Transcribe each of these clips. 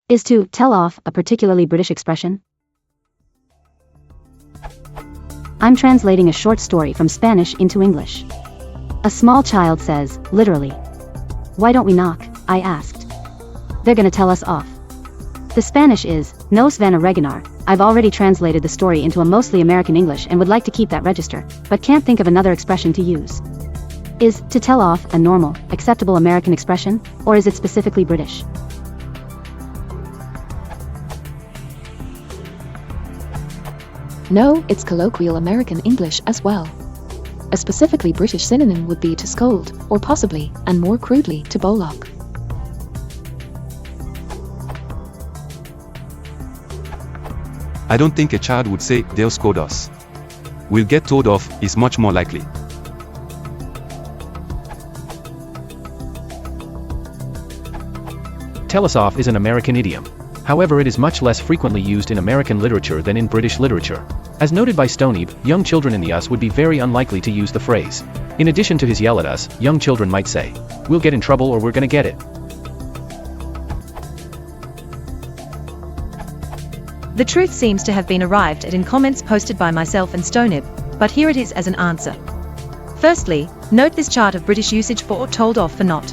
Is to tell off a particularly British expression? I'm translating a short story from Spanish into English. A small child says, literally, "Why don't we knock?" I asked. "They're gonna tell us off." The Spanish is, "Nos van a regañar." I've already translated the story into a mostly American English and would like to keep that register, but can't think of another expression to use. Is to tell off a normal, acceptable American expression, or is it specifically British? No, it's colloquial American English as well. A specifically British synonym would be to scold, or possibly, and more crudely, to bollock. I don't think a child would say, "They'll scold us." "We'll get told off" is much more likely. Tell us off is an American idiom. However, it is much less frequently used in American literature than in British literature. As noted by Stoneyb, young children in the US would be very unlikely to use the phrase. In addition to his "yell at us," young children might say, "We'll get in trouble" or "We're gonna get it." The truth seems to have been arrived at in comments posted by myself and Stoneyb, but here it is as an answer. Firstly, note this chart of British usage for told off for not.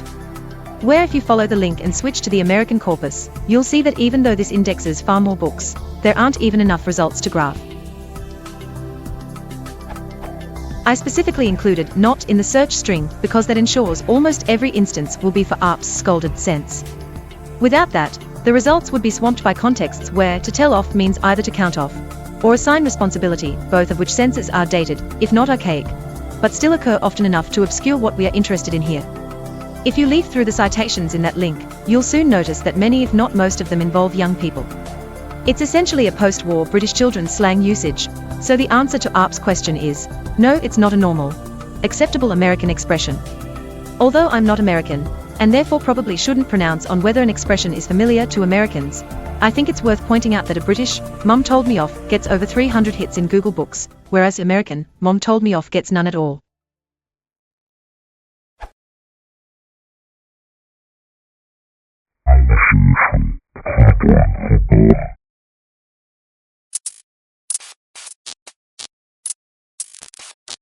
Where if you follow the link and switch to the American corpus, you'll see that even though this indexes far more books, there aren't even enough results to graph. I specifically included not in the search string because that ensures almost every instance will be for ARP's scolded sense. Without that, the results would be swamped by contexts where to tell off means either to count off or assign responsibility, both of which senses are dated, if not archaic, but still occur often enough to obscure what we are interested in here. If you leaf through the citations in that link, you'll soon notice that many if not most of them involve young people. It's essentially a post-war British children's slang usage, so the answer to ARP's question is, no, it's not a normal, acceptable American expression. Although I'm not American, and therefore probably shouldn't pronounce on whether an expression is familiar to Americans, I think it's worth pointing out that a British "Mum told me off" gets over 300 hits in Google Books, whereas American "Mom told me off" gets none at all.